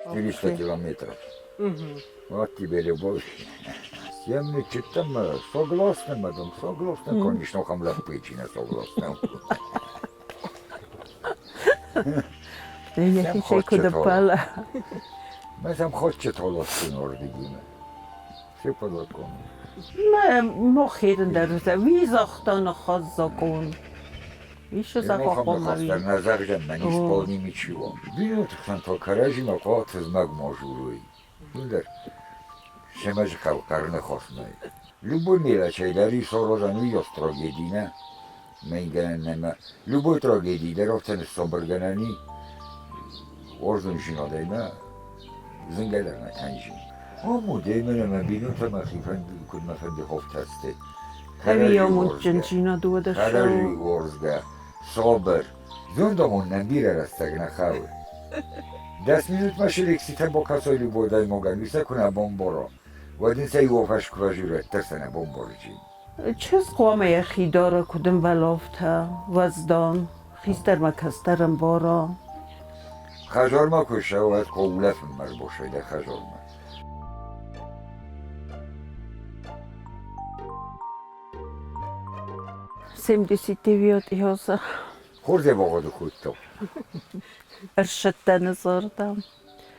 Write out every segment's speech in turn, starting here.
400 километров. Вот тебе любовь. С темничек там согласна, мадам, согласна, конечно, хамлах печина согласна. Який ще куди пала. Ми там хоче толости нордигіме. Все по закону. Mag heden der wie sagt dann noch закон. Еще закон Мохаммад назарган на исполним ничего. Бинут хан только режима кот знак можуруй. Удар. Семаж карны хосной. Любой мелочь, дари сорозану и острогедина. Мейганема. Любой трагедии, даровцен соборганани. Орзун жинадайма. Зингаларна танжин. Аму деймена мен бинутам ахифан кудма фанди хофтасте. Eviyomutcan Cina duada Харажи шоу. орзга. Собер. Зондамон набира растагна хавы. 10 минут машелек ситабо касой любой дай моган. Висакуна бомборо. В один сай офаш кважирует терсана бомборджин. چه قوامه خیداره کدوم ولافته وزدان خیستر مکسترم بارا خجار ما کشه و از قولفم مر باشه ده خجار ما. سمدیسیتی بیاد ایازا خورده باقا دو خود تو. ارشدتن زاردم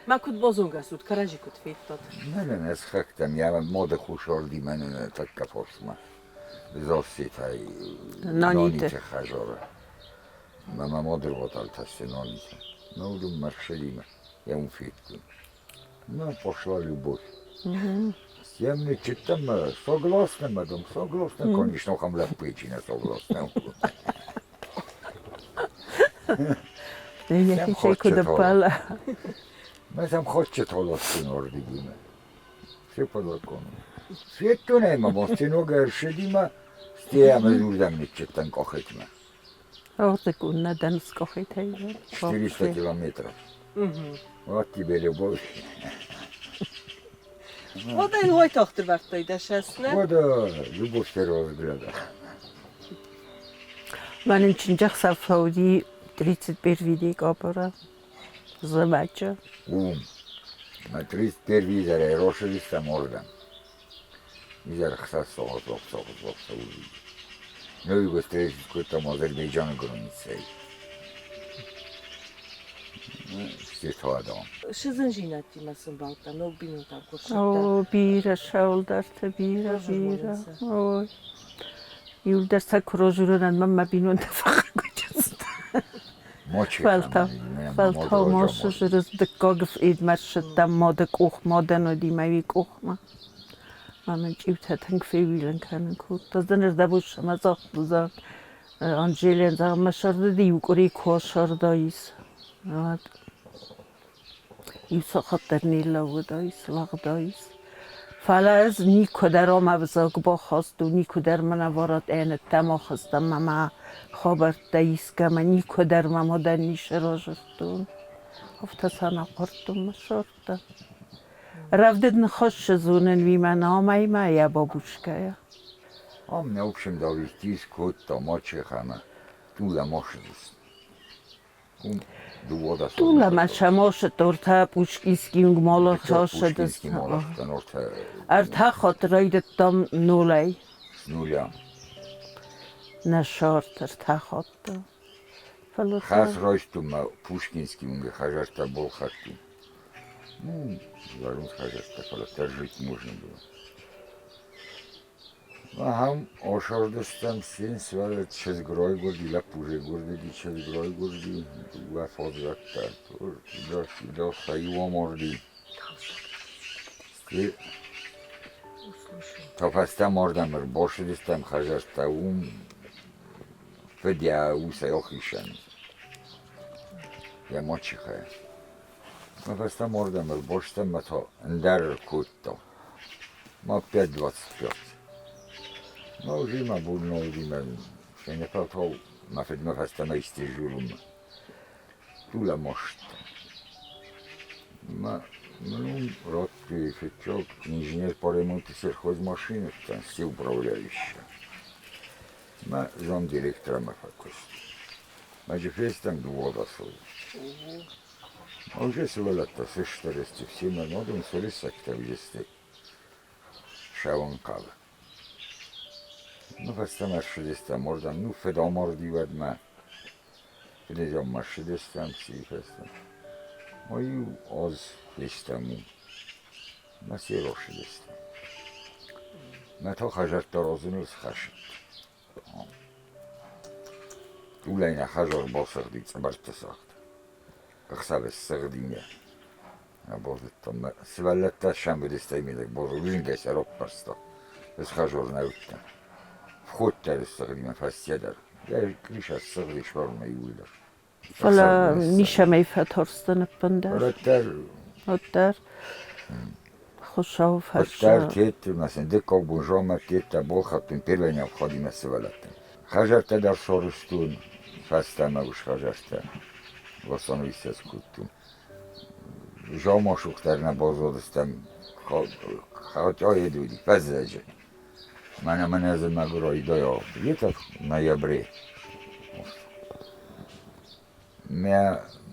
ما كنت بازونگا سود کراجی کت فیتاد. من از خختم یا ماده خوشاردی من تکه فرسما. بزاستی تای نانیته خجاره. Мама модер вот альтастеноница. Ну, думаю, маршалима. Я ему фит. Ну, пошла любовь. С темничек там согласна, мадам, согласна. Конечно, хамлах печина согласна. який ще куди пала Мы там хочет толости нордигиме. Все по закону. Свету нема, мостинога ершедима. Стеяме зурдамничек там кохетме. آرزگون ندن سکافی تایید 400 километров. Вот тебе любовь. O da en hoytahtır vertteydi şəsne. Вот любовь первого взгляда. من این چنجاق صفحاودی 31 ویدیو کابرا زمچه На 31 зара рошили там ордан. Изар хсас соғыз. Ну и быстрее там Азербайджан границей. Все adam. Şızın jinati masın balta, no binun tam koşutta. او بیره شاول درته بیره اوی یول در سکرو جورن من مبینون تفاق کجاست Мочи. فالتا ماشه جرز دکاگف اید مرشد دم ماده کوخ ماده ندی موی کوخ ما من جیبت هتنگ فیویلن کنن کود تازن ارده بوشم از آخ بزن آنجیلین زغم مشارده دیو کری کوشارداییز ایسا خاطر نیلا بوداییز وقتاییز فعلا از نیکو در آم افزاق با خواست و نیکو در من وارد این تما خواستم مما خابر داییز که من نیکو در مما در نیشه را جفتون هفته سنه قرطم مشارده رفته نخوش زونن وی من آمای ما یا بابوشکه Am ne общем довестись код то мочи хана. Тула мошдис. Дуода. طول ما شماش دورتا بوشکیسکی اونگ مالا خاشه دست ارتا خاطرای دتام نولی Нуля. نشارت ارتا خاطر Хас ростум Пушкинский унге хажарта был хатту. Ну, зарун хажарта, когда жить можно было. Ага, ошардыстан сен свалет чез грой горди, ла пуже горди, чез грой горди, ла фозратта. Да сайва морди. Топаста мордамыр, бошидистам хажарта Федя усай охишан. Я мочихая. Топаста мордамыр, бошидистам мато ндар кутто. Ма 5:25. Ну, зима будно, зима. Ще не палтал, ма федма фастана истежурум. Тула мошт. Ма, ну, рот фетчок, инженер по ремонту сельхозмашины, там все управляющие. Ма зам директора ма факус. Ма джефестам двода свой. Ože se velata se 40 всіма, оден солісак та в'їсти. Шавон кава. Ну, фастамар 60 мордам, ну, феда морді ведме. Федезям ма 60 всі фастам. Мою оз фестаму. Масіро 60. Мета хажар тарозунuz хашит. Улайна хажар босырды цыбарты сақты. Қықсабыз сығдинге. Бозды там свалетта шамбыды стаймедек бозы үзінге сарап барсты. Біз хажарына өтті. Вход тәрі сығдиме фастиядар. Я крыша сығды швармай уйлар. فلا میشه می فترستن بندر Öğretler, در خوشا و öğretler فرشا tiyet, mesela dikkat bu jama tiyet de bol hattın pirvenya vходime svalatta. Hajarta dar sorustun, fastama uş hajarta. Vasonu ses kuttum. Jama şuklarına bozulstam. Хотя идут, пазаджи. Мене замагро і до літа в ноябрі.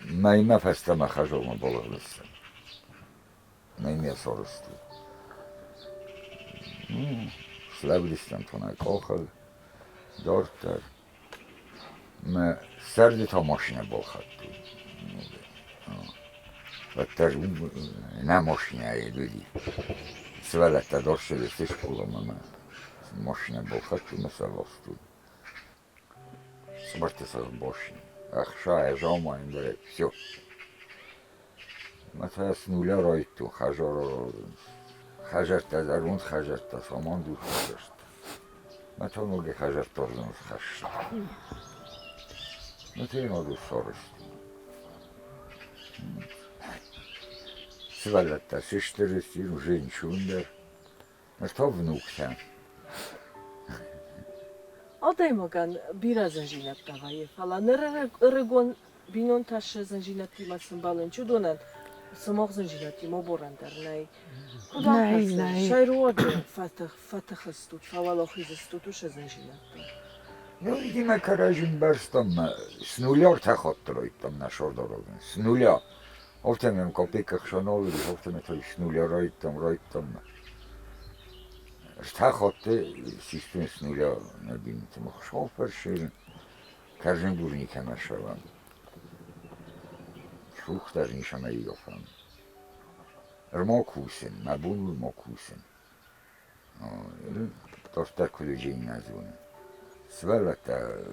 Майме фестама хажома було лише. Майме соросту. Славлістам то не кохав. Дортер. Ми серді та машина був хату. Теж не машина йдуть. Свелета доршили стишкуло мене. Машина був хату на селосту. Смерти се бошні. Ахша, жама, індре, все. Mesela snuля ройту, хажарта зарунд, хажарта саман дух хажарта. Mesela ноги хажарта зунус хашта. Mesela ноги сорышты. Свалята, сиштерестин, женщундер. Mesela внук sen. Odejmogan bira zężinat dawaje fala. Rygon binon też zężinat ma symbolem czudonan. Samoch zężinat im oborantar nej. Nej. Szajruodzie fatach stut, fawalochi ze stutusze zężinat. No vidíme Karažin barstam, s nulla tachottoroitam na šordorogen, s nulla. Ofte me kopikah šanovili, ofte me to s nulla roitam. Tachotte, sistem s nulla nabinitim, šofer širin, Karažin burnika našavam. Šuhtar nišama igofam. Rmokusen, nabunul mokusen. To je tako ljudi nazvune. Svellete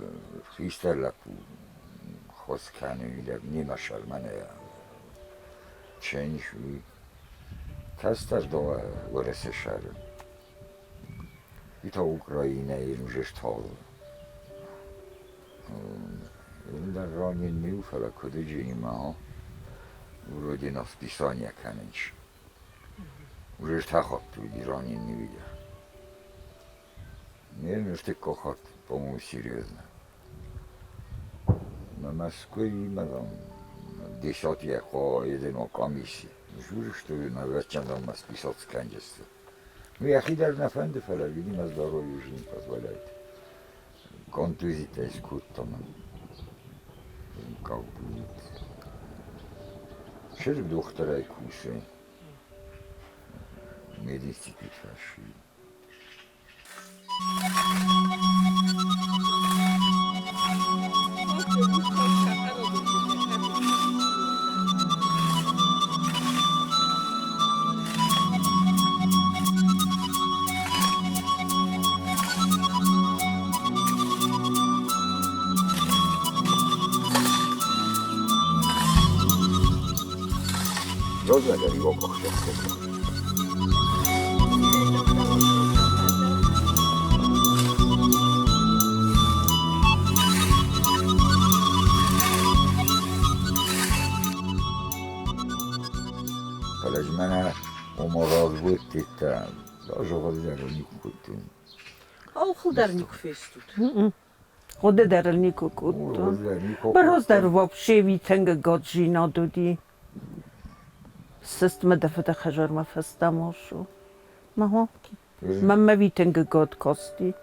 Isterlapú hozkánőileg némasar mene csénysúly. Kezdtes do oreszesár. Itt a Ukrajinai už hol. Illen ranjen mi ufele kodydzima, urodina spisania kanenč. Už tachottú, ranjen mi vidя. Наверное, ты кохот, по-моему, серьезно. На Москве има там 10 яко едино комисии. Журы, что на вечер там списать скандальство. Ну, я хидар на фенде фела, видимо, здоровье уже не позволяет. Контузия искут-то нам. Как будет. Через доктора и кусы. Мединститут фаши. Rozlegali oko chtěl. Kaleś mene umoral volt itt, azok derülnik kuttun. Alchudarnik festut. خود در نیکو کود برای در وابشه ویتنگ گادجینا دودی سیستم دفعه خجار ما فستماشو ما ما ویتنگ گاد کاستی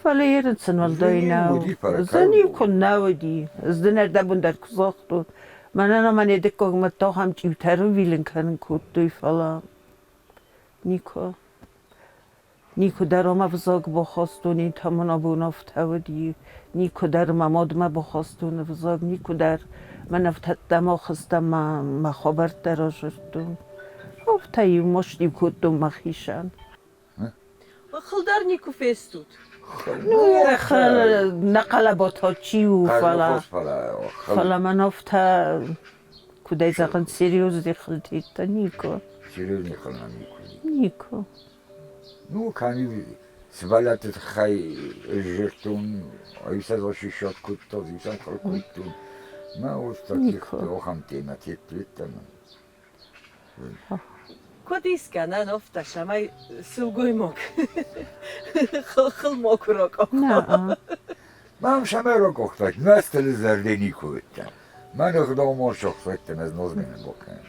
فعلی یرنسن ولدای ناو زنی کن ناودی زدنر دبون در کزاختو من انا من یه دکه ما تا هم چیوتر ویلن کنن کود دوی فلا نیکو در ما بزاگ بخواستونی تمنا بونافته و دی نیکو در مماد ما بخواستون بزاگ نیکو در من افتد دما خستم ما خبر در آجردون افتایی مشتی کود دو مخیشن خلدار نیکو فستود نو خل نقل با تا چی و فلا فلا من افتا کودای زغن سریوز دی خلدید تا نیکو سریوز نیخلنا نیکو نیکو نو کانی سوالت خی جرتون ایسا زاشی شاد کود ایسا خل کودتون ما استاکی هم تیمتیت بیتن کدیس کنن افتا شمای سوگوی موک خل موک را نه من هم شمای را گفتک نستل زرده نیکو بیتن من اخدا ما شخصیتن از نظمینه بکنم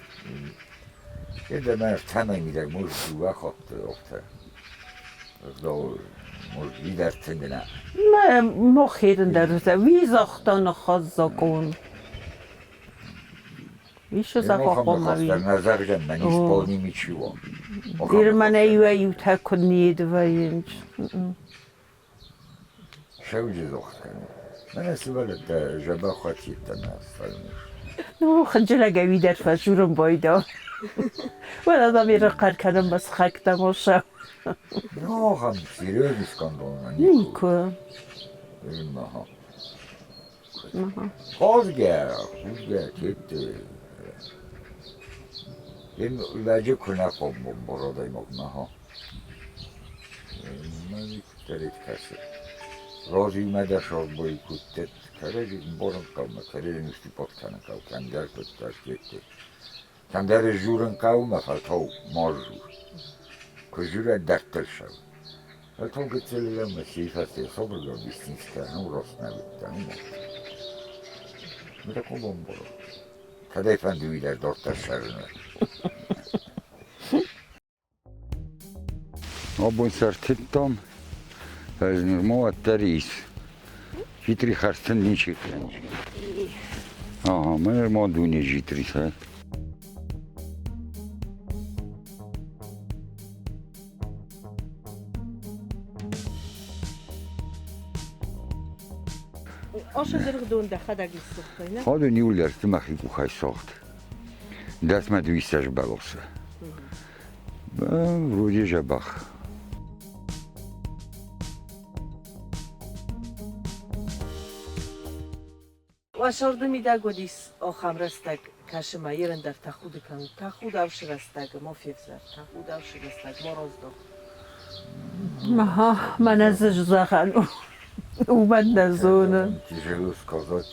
یه در من افتمه میدر مرد دوه خواهد افتا اخدا مرد ویدر تنده نه ما خیرن در روزه وی زاختان خواست زاکون ویش زاکا خواه در نظر جن من اسپانی میچیوام دیر من ایو تا کنید و اینج شوجه زاخت کنم من اسوالت در جبا خواهد تنه است نو خنجل اگه وی در فجورم بایدا ولی دا میره قر کنم بس خک دماشم نه هم سیریوز نیسکان نیکو ماها خوزگر تیت این وجه کنه خوب برادای ماها من کتریت کسی رازی اومده شاد بایی کتت کرده بارم کامه کرده نشتی پاد کنه که کندر کتت کتی کندر جورن کامه فلتاو مار جور که جور درتل شد فلتاو که تلیلم مسیح هستی صبر گرم بیستینس کنه و راست نبیدن میره کن بام برو کده فندوی در دارتر شرنه Обон сартиттом, мова тарис. Житри харстен ничек. Ага, мене мо дуне житри са. آشه درخ دون دخه دگی سخته نه؟ خادو نیول درست مخی کو خای ساخت. دست ما دویستش بلاسه. وروді جبخ. واشارده میده گودیس آخام رستگ کشما یرن در تخود کن تخود اوش رستگ ما فیفزر تخود اوش رستگ ما راز دو ماها من ازش زخن او من نزونه تیجلوس کازات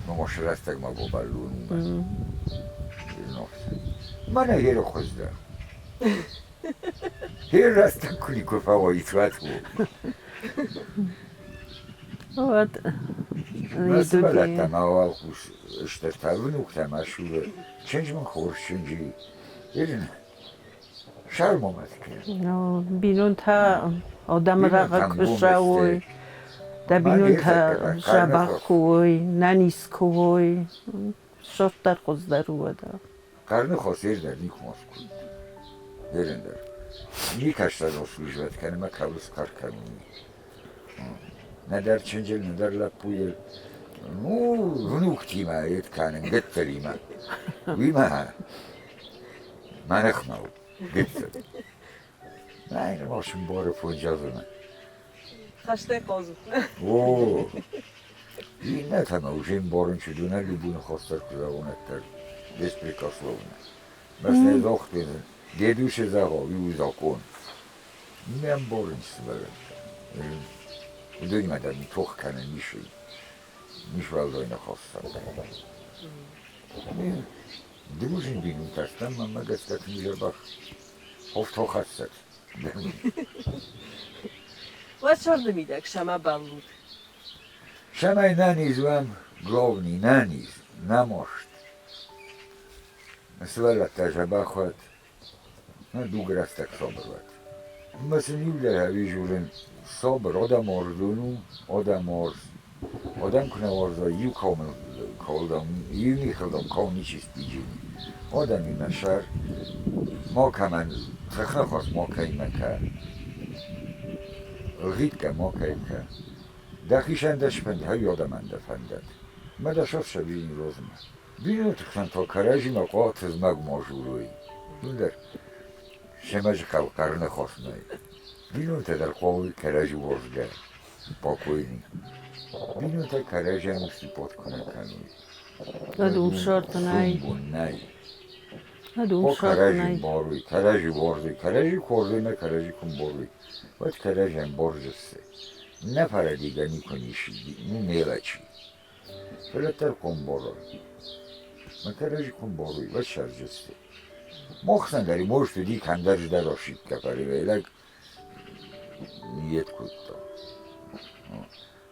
ماش رستگ ما با بلون من هیرو خوزده هیر رستگ کلی کفا و ایتوات بود Nasıl böyle tamam işte tabii nokta meşhur. Çinci mi korşunci? Yerin. Şarm olmadı ki. بینون تا آدم رقا کشوی دا بینون تا جبخ کوی ننیس کوی شرط در خوز در او دا Karnı khosir der nik moskul. Yerin der. Nik aştar osluj vet kenime kavus kar kanuni. Ne der çincil ne der lapuyel. Nu vnuk tima yet kanen getterima. Vima. Manıkhmav. Getter. Nein, moşum boru funcazına. خشته قازو Oo. Ne tamam ujim borun çuduna lübunu khostar kuzavonetler. Besprekaslovna. Mesela zohtin. Deduşe zaho, yu zakon. Nem borun siveren. Duymadan toh kanen nişi. Niş valdoyna khostar. Дружим бинун тастан мама гастак нижабах. Офт хохастат. واشارده میده شما بلود Шамай нанизуам главный наниз, намошт. Свалат тажабахват, дуграстак собрват. Масын юлер вижурен собр, ода мордуну, ода морс, آدم کنه وارزا یو کامل کالدم یو میخلدم کام نیچیست بیجینی آدمی مشر ما کمن تخنه خواست ما کهیمه که غید که ما کهیم که دخیشندش پند ها یادمنده فندد ما دشاف شبیه روزمه بینو تخن تا کرجی مقا تزمگ ماجوروی در شمج قرن خواست نای بینو تا در قوی کرجی ورزگه باکوینی بینو تا کرجی هم استیپاد کنه کنوی ندوم شرط نای نای ندوم با شرط کرجی نای باروی کرجی ورزی کرجی کرده نه کرجی کن باروی باید کرجی هم برزسته نه پره دیگه نیکنیشی نه نیله چی فلتر کن باروی من کرجی کن باروی باید شرجسته مخصن داری موشت دی کندرش در آشید که پره ویلک نیت کد تا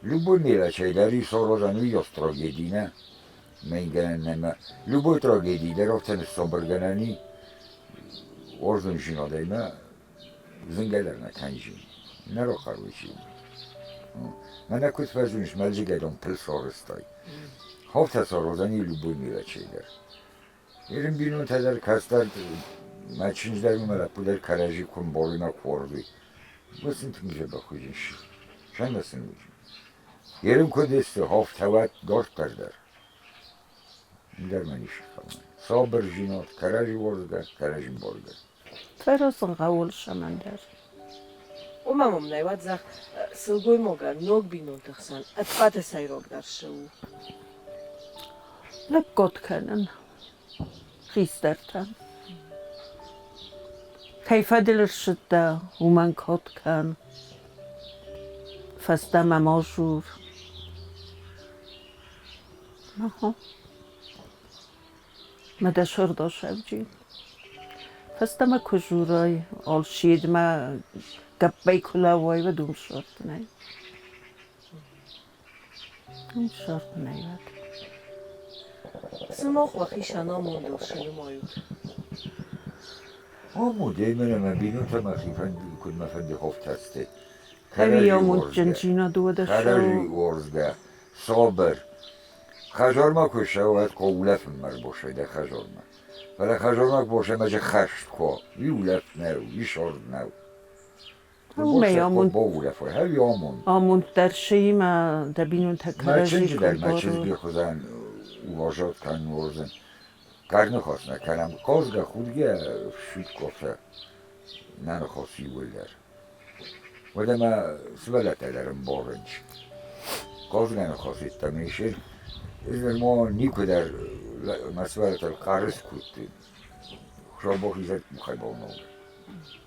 любой мелочей, дари сорозану ёс трагедина, менгенема, любой трагедии, даровцен соборганани, орзун жинодайма, зингалерна канжин, наро харвичи. Мен акут фазуниш мелжигедон пил соростай. Хофта сорозани любой мелочей дар. Ерим бинун тадар кастар, мачинждар умела пудер каражи кун борина корди. Басин тмиже бахужинши. Шандасын вujin. Yerim kodesti haftavat dört perder. Miler men işi kalmay. Sabır jinot, karajı borga, karajın borga. فراسن قول شمندر او مامم نایواد زخ سلگوی موگن نوگ بینون تخسن اتفات سایروگ در شو لگت کنن خیسترتن کیف دلر شده و من کت کن فستم ماجور مها مدشور داشتم جی فستم کجورای آل شید ما گپی کلاوی و دوم شرط نی دوم شرط نیاد سماخ و خیشانا موندو شنو مایود آموده من بینون تا مخیفن کن مفندی خفت هسته. همیامون جنجینا دوده کرجی شو ورزگه، صابر. خجار ما کشه و قولف مر باشه ده خجار ما. ولی خجار ما باشه مجه خشت کو. وی اولف نو، وی شارد نو. همیامون با اولف های همی آمون. آمون در شی ما دبینون ما تکراری چنجی در ما چیز کن بیخوزن واجات کن ورزن. کار نخواست نکنم. کازگه خودگه شید کفته. نه نخواستی ولدر. ولی ما سوالت دارم بارنج. کازگه نخواستید تمیشه. إذا ما نيكو در مسألة القارس كنت شابه خيزات مخيبه ونوم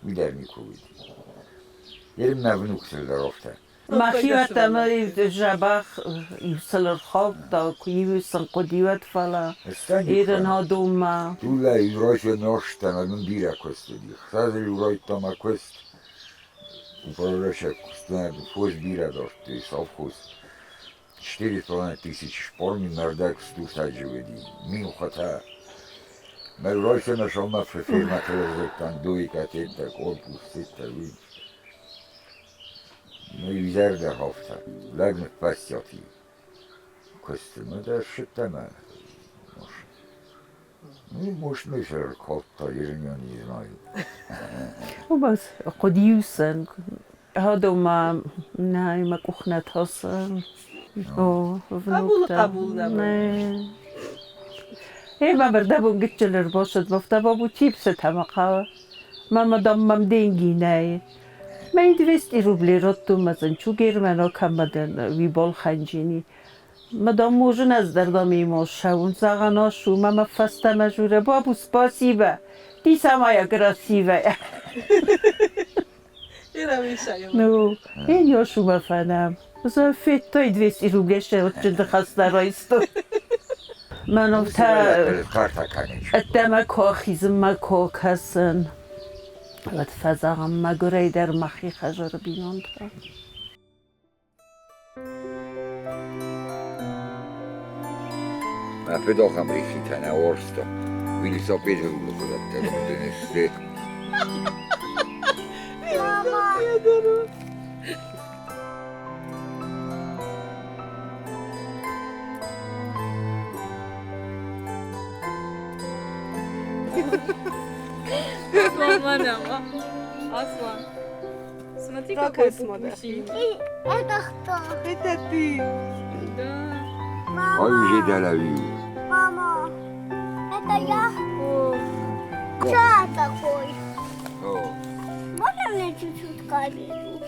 ويدار نيكو ويدي يرم نبنو كتر درافته مخیوت ما جبخ یوسل خواب دا کویو سنقدیوت فلا ایرن ها دوما دولا يورايش وناشتا من بيرا كوست دي خساز اليورايش تاما كوست وفرورشا كوستنا فوز بيرا داشت صاف كوست 4,5 шпорни нардак стусаджи веди. Мину хата. Мевройся нашел на фирма там дуи катета корпус сита ви. Ну и визер der Hofta. Лагнет пастяти. Костюм да шитана. Ну, может, мы же кот-то не знаю. و بس قدیوسن ها دوما نه ما کخنت هستن قبول نه ای ما برده بون گچلر باشد بفته بابو چیپس تمقا ما مدام دینگی نه ما این دوست روبلی راتو مزن چو گرمنا کم بدن وی بال خنجینی مدام موجن از دردامی ما شون زغنا شو ما فسته مجوره بابو سپاسی با دیسا ما یا گراسی با نو این یا شو مفنم بزا فیت تای دوست روبلیش چند خسته رایستو من افتا اتما کاخیزم ما کاک هستن البته فضاهم مگره در مخی خجار بینان تا Ma pedocam ricitana orsto. Quindi sapete quello cosa te lo teneste. Аслан, мама. Аслан. Смотри, какой пупусик. Это кто? Это ты. Да. Ой, Мама, j'ai de la vue. мама, это я? О, Кто я такой? О, Можно мне чуть-чуть камеру?